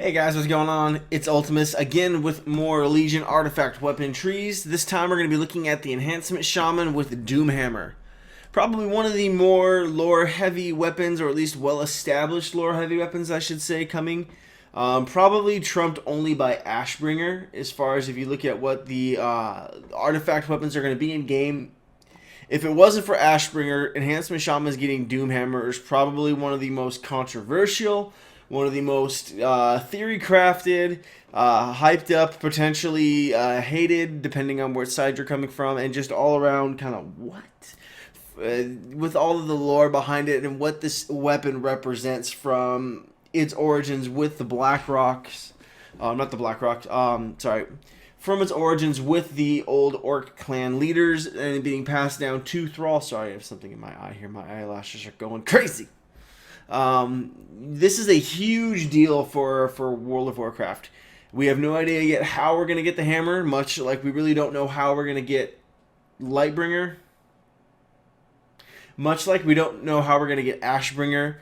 Hey guys, what's going on? It's Ultimus again with more Legion artifact weapon trees. This time we're going to be looking at the Enhancement Shaman with Doomhammer. Probably one of the more lore heavy weapons, or at least well established lore heavy weapons I should say, coming. Probably trumped only by Ashbringer as far as if you look at what the artifact weapons are going to be in game. If it wasn't for Ashbringer, Enhancement Shaman's getting Doomhammer is probably one of the most controversial, one of the most theory crafted, hyped up, potentially hated, depending on which side you're coming from, and just all around kind of what? With all of the lore behind it and what this weapon represents from its origins with the Black Rocks, not the Black Rocks, sorry, from its origins with the old Orc clan leaders and being passed down to Thrall. Sorry, I have something in my eye here. My eyelashes are going crazy. This is a huge deal for World of Warcraft. We have no idea yet how we're going to get the hammer, much like we really don't know how we're going to get Lightbringer. Much like we don't know how we're going to get Ashbringer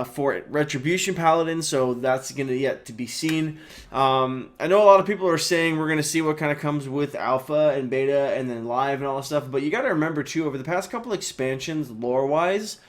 for Retribution Paladin, so that's going to yet to be seen. I know a lot of people are saying we're going to see what kind of comes with Alpha and Beta and then Live and all that stuff, but you got to remember too, over the past couple expansions, lore-wise,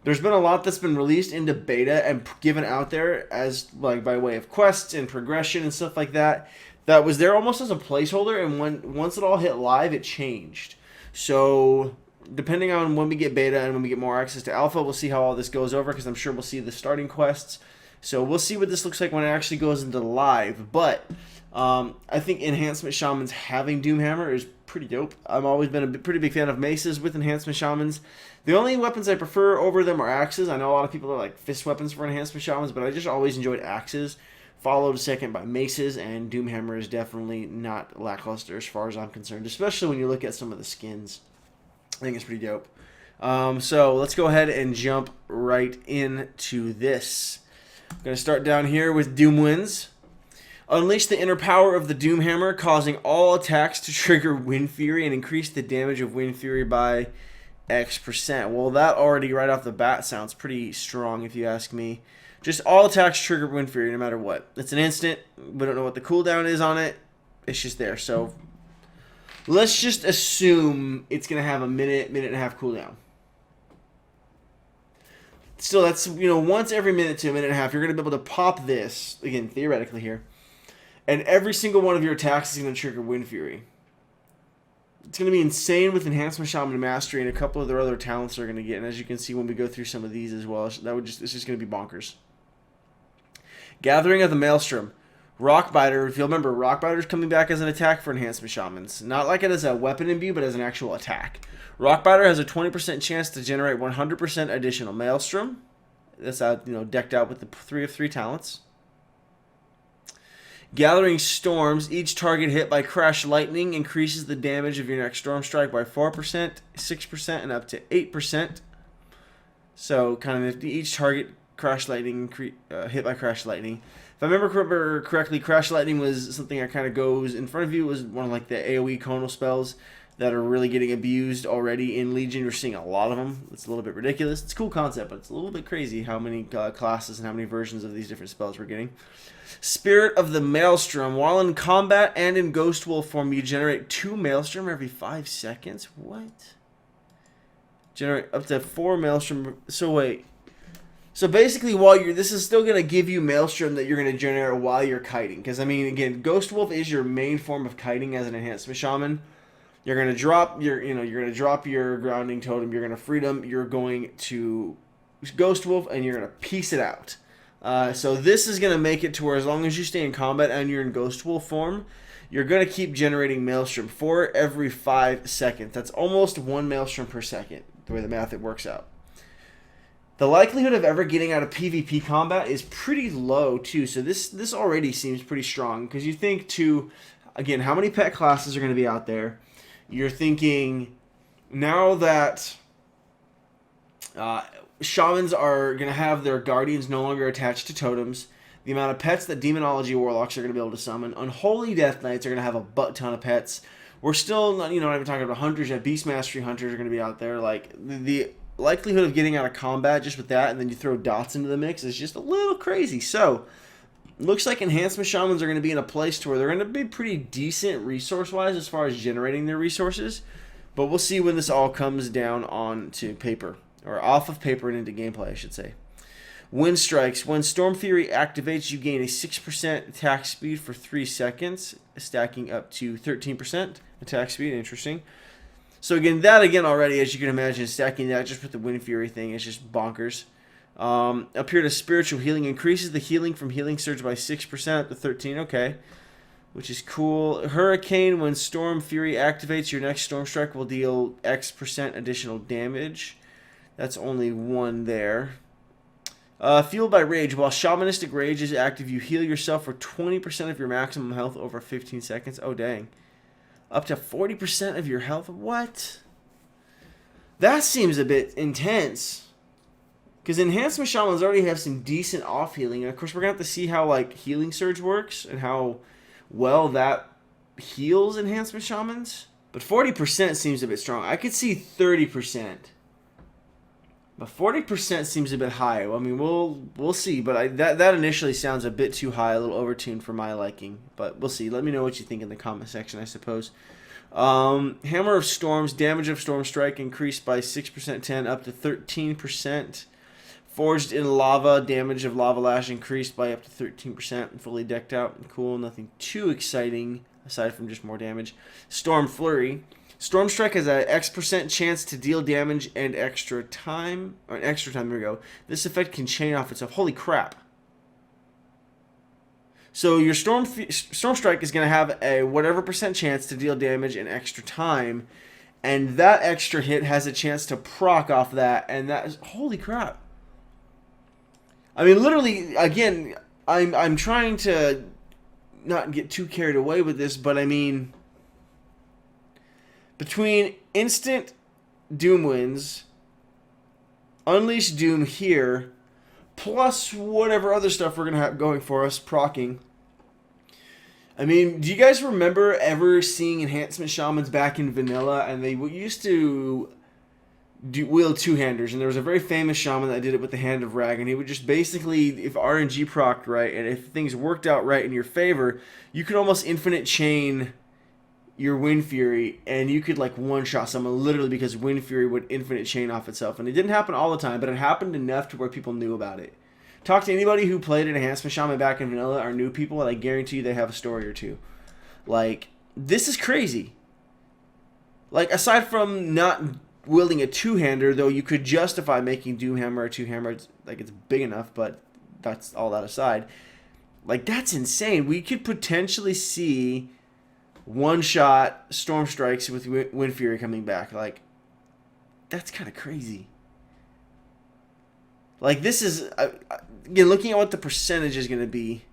there's been a lot that's been released into beta and given out there as like by way of quests and progression and stuff like that. That was there almost as a placeholder, and once it all hit live, it changed. So depending on when we get beta and when we get more access to alpha, we'll see how all this goes over, because I'm sure we'll see the starting quests. So we'll see what this looks like when it actually goes into live. But I think Enhancement Shamans having Doomhammer is pretty dope. I've always been a pretty big fan of maces with Enhancement Shamans. The only weapons I prefer over them are axes. I know a lot of people are like fist weapons for Enhancement Shamans, but I just always enjoyed axes, followed second by maces, and Doomhammer is definitely not lackluster as far as I'm concerned, especially when you look at some of the skins. I think it's pretty dope. So let's go ahead and jump right into this. I'm going to start down here with Doom Winds. Unleash the inner power of the Doomhammer, causing all attacks to trigger Wind Fury and increase the damage of Wind Fury by X%. Well, that already right off the bat sounds pretty strong if you ask me. Just all attacks trigger Wind Fury no matter what. It's an instant. We don't know what the cooldown is on it. It's just there. So let's just assume it's going to have a minute and a half cooldown. Still, that's, once every minute to a minute and a half, you're going to be able to pop this, again, theoretically here, and every single one of your attacks is going to trigger Wind Fury. It's going to be insane with Enhancement Shaman Mastery and a couple of their other talents they're going to get, and as you can see when we go through some of these as well, it's just going to be bonkers. Gathering of the Maelstrom. Rockbiter, if you'll remember, Rockbiter's coming back as an attack for Enhancement Shamans. Not like it as a weapon imbue, but as an actual attack. Rockbiter has a 20% chance to generate 100% additional Maelstrom. That's decked out with the 3 of 3 talents. Gathering Storms. Each target hit by Crash Lightning increases the damage of your next Storm Strike by 4%, 6%, and up to 8%. So, kind of each target Crash Lightning hit by Crash Lightning. If I remember correctly, Crash Lightning was something that kind of goes in front of you. It was one of like the AoE conal spells that are really getting abused already in Legion. You're seeing a lot of them. It's a little bit ridiculous. It's a cool concept, but it's a little bit crazy how many classes and how many versions of these different spells we're getting. Spirit of the Maelstrom. While in combat and in Ghost Wolf form, you generate 2 Maelstrom every 5 seconds. What? Generate up to 4 Maelstrom. So wait. So basically, this is still going to give you Maelstrom that you're going to generate while you're kiting. Because, I mean, again, Ghost Wolf is your main form of kiting as an Enhancement Shaman. You're going to drop your grounding totem. You're going to freedom. You're going to Ghost Wolf, and you're going to piece it out. So this is going to make it to where as long as you stay in combat and you're in Ghost Wolf form, you're going to keep generating Maelstrom for every 5 seconds. That's almost 1 Maelstrom per second, the way the math it works out. The likelihood of ever getting out of PvP combat is pretty low, too. So this already seems pretty strong. Because you think, too, again, how many pet classes are going to be out there? You're thinking, now that Shamans are going to have their Guardians no longer attached to totems, the amount of pets that Demonology Warlocks are going to be able to summon, Unholy Death Knights are going to have a butt ton of pets. We're still, not even talking about hunters yet. Beast Mastery Hunters are going to be out there. Like, the likelihood of getting out of combat just with that, and then you throw dots into the mix is just a little crazy. So Looks like Enhancement Shamans are going to be in a place to where they're going to be pretty decent resource-wise as far as generating their resources. But we'll see when this all comes down onto paper. Or off of paper and into gameplay, I should say. Wind Strikes. When Storm Fury activates, you gain a 6% attack speed for 3 seconds, stacking up to 13% attack speed. Interesting. So again, already, as you can imagine, stacking that just with the Wind Fury thing is just bonkers. Up here to Spiritual Healing. Increases the healing from Healing Surge by 6% up to 13. Okay. Which is cool. Hurricane. When Storm Fury activates, your next Storm Strike will deal X% additional damage. That's only 1 there. Fueled by Rage. While Shamanistic Rage is active, you heal yourself for 20% of your maximum health over 15 seconds. Oh, dang. Up to 40% of your health? What? That seems a bit intense. Because Enhancement Shamans already have some decent off healing. And of course, we're going to have to see how like Healing Surge works and how well that heals Enhancement Shamans. But 40% seems a bit strong. I could see 30%. But 40% seems a bit high. I mean, we'll see. But that initially sounds a bit too high, a little overtuned for my liking. But we'll see. Let me know what you think in the comment section, I suppose. Hammer of Storms, damage of Storm Strike increased by 6%, 10 up to 13%. Forged in Lava, damage of Lava Lash increased by up to 13%. Fully decked out. Cool. Nothing too exciting aside from just more damage. Storm Flurry. Storm Strike has an X% chance to deal damage and extra time. Or an extra time, there we go. This effect can chain off itself. Holy crap. So your Storm Strike is going to have a whatever % chance to deal damage and extra time. And that extra hit has a chance to proc off that. And that is... Holy crap. I mean, literally, again, I'm trying to not get too carried away with this, but I mean... Between instant Doom wins, Unleash Doom here, plus whatever other stuff we're going to have going for us, procking. I mean, do you guys remember ever seeing Enhancement Shamans back in vanilla? And they used to wield two-handers. And there was a very famous shaman that did it with the Hand of Rag. And he would just basically, if RNG procced right, and if things worked out right in your favor, you could almost infinite chain your Wind Fury, and you could like one-shot someone literally because Wind Fury would infinite chain off itself. And it didn't happen all the time, but it happened enough to where people knew about it. Talk to anybody who played an Enhancement Shaman back in vanilla or new people, and I guarantee you they have a story or two. Like, this is crazy. Like, aside from not wielding a two-hander, though you could justify making Doomhammer a two-hammer, like it's big enough, but that's all that aside. Like, that's insane. We could potentially see one-shot Storm Strikes with Wind Fury coming back. Like, that's kind of crazy. Like, this is... again, looking at what the percentage is going to be.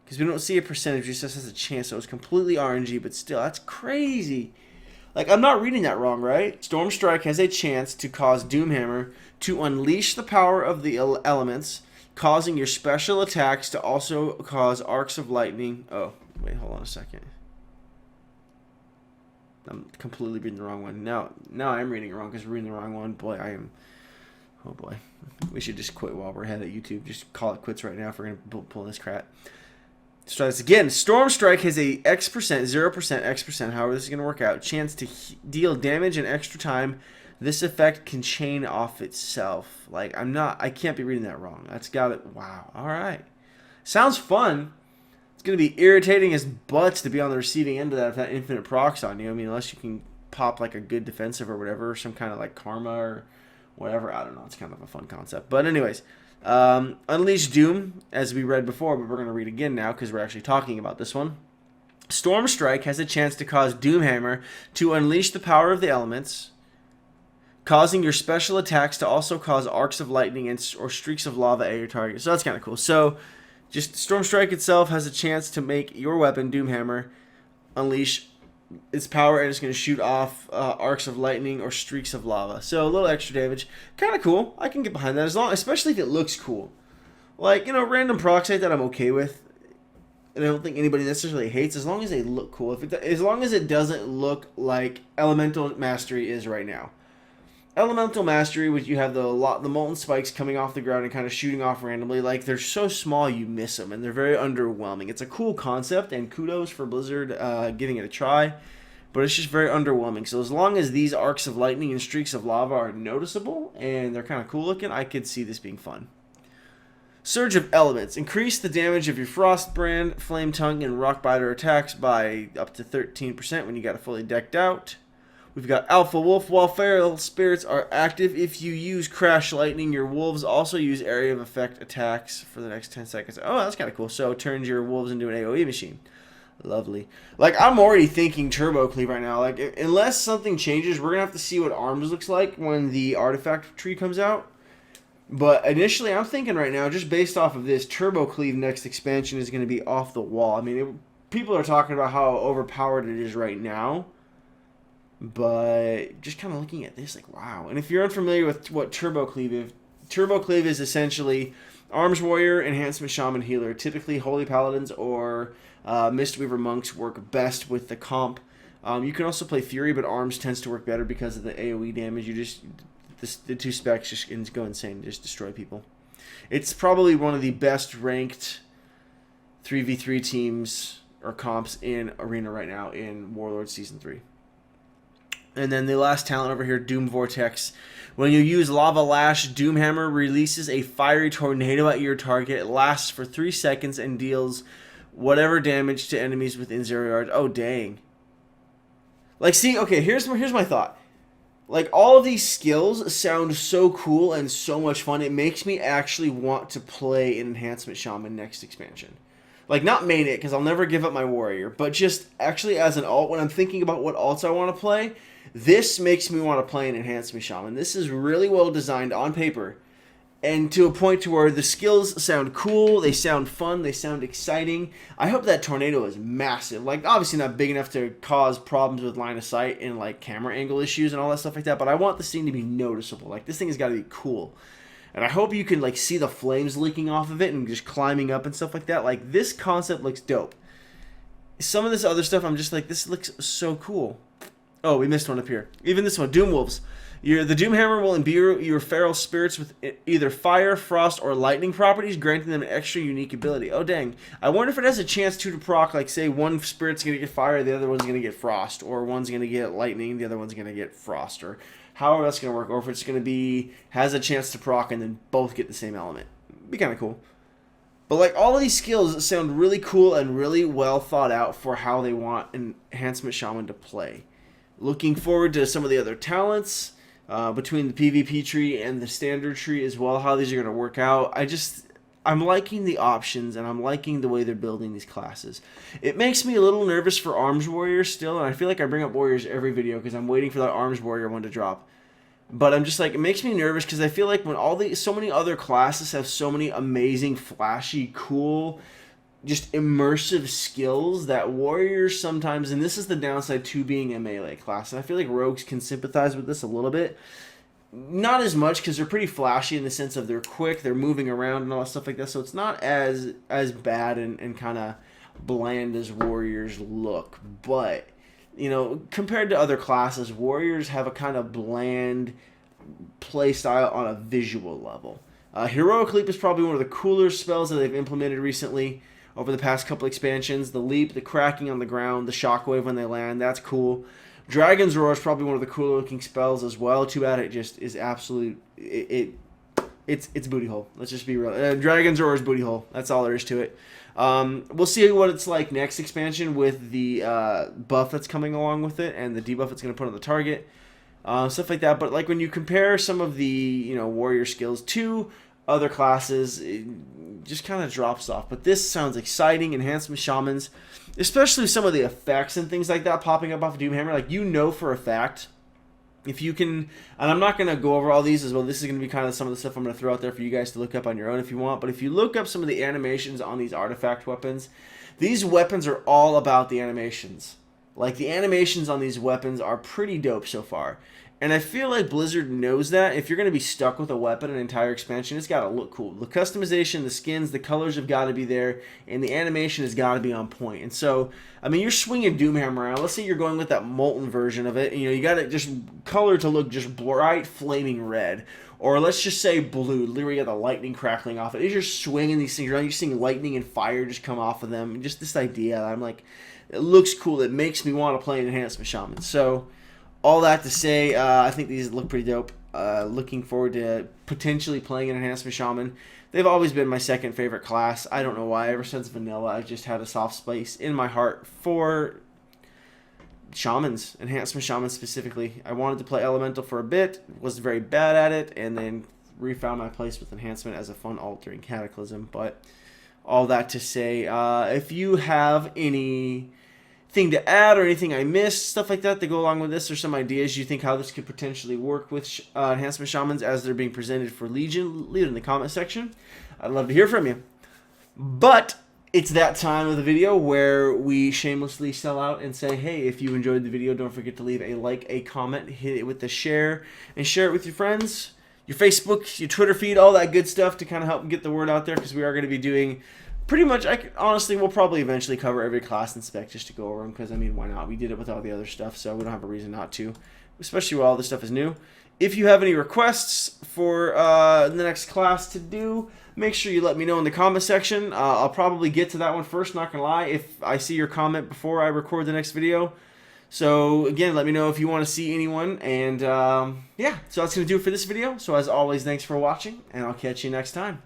Because we don't see a percentage, it just has a chance. So it's completely RNG, but still, that's crazy. Like, I'm not reading that wrong, right? Storm Strike has a chance to cause Doomhammer to unleash the power of the elements, causing your special attacks to also cause arcs of lightning. Oh, wait, hold on a second. I'm completely reading the wrong one. Now I'm reading it wrong because we're reading the wrong one. Boy, I am... Oh, boy. We should just quit while we're ahead at YouTube. Just call it quits right now if we're going to pull this crap. Let's try this again. Storm Strike has a X%, 0%, X%, however this is going to work out. Chance to deal damage in extra time. This effect can chain off itself. Like, I can't be reading that wrong. That's got it. Wow. All right. Sounds fun. It's going to be irritating as butts to be on the receiving end of that if that infinite procs on you. I mean, unless you can pop like a good defensive or whatever, or some kind of like karma or whatever. I don't know. It's kind of a fun concept. But anyways, Unleash Doom, as we read before, but we're going to read again now because we're actually talking about this one. Storm Strike has a chance to cause Doomhammer to unleash the power of the elements, causing your special attacks to also cause arcs of lightning or streaks of lava at your target. So that's kind of cool. So just Storm Strike itself has a chance to make your weapon, Doomhammer, unleash its power, and it's going to shoot off arcs of lightning or streaks of lava. So a little extra damage. Kind of cool. I can get behind that, especially if it looks cool. Like, you know, random procs like that I'm okay with. And I don't think anybody necessarily hates, as long as they look cool. As long as it doesn't look like Elemental Mastery is right now. Elemental Mastery, which you have the molten spikes coming off the ground and kind of shooting off randomly. Like, they're so small you miss them, and they're very underwhelming. It's a cool concept, and kudos for Blizzard giving it a try, but it's just very underwhelming. So as long as these arcs of lightning and streaks of lava are noticeable and they're kind of cool looking, I could see this being fun. Surge of Elements. Increase the damage of your Frostbrand, Flame Tongue, and Rockbiter attacks by up to 13% when you got it fully decked out. We've got Alpha Wolf. While feral spirits are active, if you use Crash Lightning, your wolves also use area of effect attacks for the next 10 seconds. Oh, that's kind of cool. So it turns your wolves into an AoE machine. Lovely. Like, I'm already thinking Turbo Cleave right now. Like, unless something changes, we're going to have to see what Arms looks like when the Artifact Tree comes out. But initially, I'm thinking right now, just based off of this, Turbo Cleave next expansion is going to be off the wall. I mean, people are talking about how overpowered it is right now. But just kind of looking at this, like, wow. And if you're unfamiliar with what Turbo Cleave is, Turbo Cleave is essentially Arms Warrior, Enhancement Shaman Healer. Typically, Holy Paladins or Mistweaver Monks work best with the comp. You can also play Fury, but Arms tends to work better because of the AoE damage. The two specs just go insane, just destroy people. It's probably one of the best ranked 3v3 teams or comps in Arena right now in Warlord Season 3. And then the last talent over here, Doom Vortex. When you use Lava Lash, Doomhammer releases a fiery tornado at your target. It lasts for 3 seconds and deals whatever damage to enemies within 0 yards. Oh, dang. Like, see, okay, here's my thought. Like, all of these skills sound so cool and so much fun. It makes me actually want to play an Enhancement Shaman next expansion. Like, not main it, because I'll never give up my warrior, but just actually as an alt, when I'm thinking about what alts I want to play, this makes me want to play an Enhancement Shaman. This is really well designed on paper, and to a point to where the skills sound cool, they sound fun, they sound exciting. I hope that tornado is massive. Like, obviously not big enough to cause problems with line of sight and, like, camera angle issues and all that stuff like that, but I want this thing to be noticeable. Like, this thing has got to be cool. And I hope you can, like, see the flames leaking off of it and just climbing up and stuff like that. Like, this concept looks dope. Some of this other stuff, I'm just like, this looks so cool. Oh, we missed one up here. Even this one, Doom Wolves. The Doomhammer will imbue your feral spirits with either fire, frost, or lightning properties, granting them an extra unique ability. Oh, dang. I wonder if it has a chance to proc, like, say, one spirit's going to get fire, the other one's going to get frost, or one's going to get lightning, the other one's going to get frost, or however that's going to work, or if it's going to be, has a chance to proc and then both get the same element. Be kind of cool. But, like, all of these skills sound really cool and really well thought out for how they want an Enhancement Shaman to play. Looking forward to some of the other talents. Between the PvP tree and the standard tree as well, how these are going to work out. I'm liking the options, and I'm liking the way they're building these classes. It makes me a little nervous for Arms Warriors still, and I feel like I bring up Warriors every video because I'm waiting for that Arms Warrior one to drop. But I'm just like, it makes me nervous because I feel like when so many other classes have so many amazing, flashy, cool, just immersive skills, that Warriors sometimes, and this is the downside to being a melee class, and I feel like Rogues can sympathize with this a little bit. Not as much, because they're pretty flashy in the sense of they're quick, they're moving around and all that stuff like that, so it's not as bad and kind of bland as Warriors look. But, you know, compared to other classes, Warriors have a kind of bland play style on a visual level. Heroic Leap is probably one of the cooler spells that they've implemented recently. Over the past couple expansions, the leap, the cracking on the ground, the shockwave when they land, that's cool. Dragon's Roar is probably one of the cooler looking spells as well. Too bad it just is absolute. It's booty hole. Let's just be real. Dragon's Roar is booty hole. That's all there is to it. We'll see what it's like next expansion with the buff that's coming along with it and the debuff it's going to put on the target, stuff like that. But like when you compare some of the warrior skills to other classes, it just kind of drops off. But this sounds exciting. Enhancement Shamans, especially some of the effects and things like that popping up off of Doomhammer. Like, for a fact, if you can, and I'm not going to go over all these as well. This is going to be kind of some of the stuff I'm going to throw out there for you guys to look up on your own if you want. But if you look up some of the animations on these artifact weapons, these weapons are all about the animations. Like, the animations on these weapons are pretty dope so far. And I feel like Blizzard knows that if you're going to be stuck with a weapon an entire expansion, it's got to look cool. The customization, the skins, the colors have got to be there, and the animation has got to be on point. And so, I mean, you're swinging Doomhammer around. Let's say you're going with that molten version of it. You got it just color to look just bright, flaming red. Or let's just say blue. Literally, you got the lightning crackling off it. As you're swinging these things around, you're seeing lightning and fire just come off of them. Just this idea, I'm like, it looks cool. It makes me want to play an Enhancement Shaman. So, all that to say, I think these look pretty dope. Looking forward to potentially playing an Enhancement Shaman. They've always been my second favorite class. I don't know why. Ever since Vanilla, I've just had a soft space in my heart for Shamans, Enhancement Shamans specifically. I wanted to play Elemental for a bit, was very bad at it, and then refound my place with Enhancement as a fun altering Cataclysm. But all that to say, if you have any thing to add or anything I missed, stuff like that go along with this, or some ideas you think how this could potentially work with Enhancement Shamans as they're being presented for Legion, leave it in the comment section. I'd love to hear from you. But it's that time of the video where we shamelessly sell out and say, hey, if you enjoyed the video, don't forget to leave a like, a comment, hit it with the share, and share it with your friends, your Facebook, your Twitter feed, all that good stuff to kind of help get the word out there, because we are going to be doing pretty much, honestly, we'll probably eventually cover every class and spec just to go over them, because, I mean, why not? We did it with all the other stuff, so we don't have a reason not to, especially while all this stuff is new. If you have any requests for the next class to do, make sure you let me know in the comment section. I'll probably get to that one first, not going to lie, if I see your comment before I record the next video. So, again, let me know if you want to see anyone, and yeah, so that's going to do it for this video. So, as always, thanks for watching, and I'll catch you next time.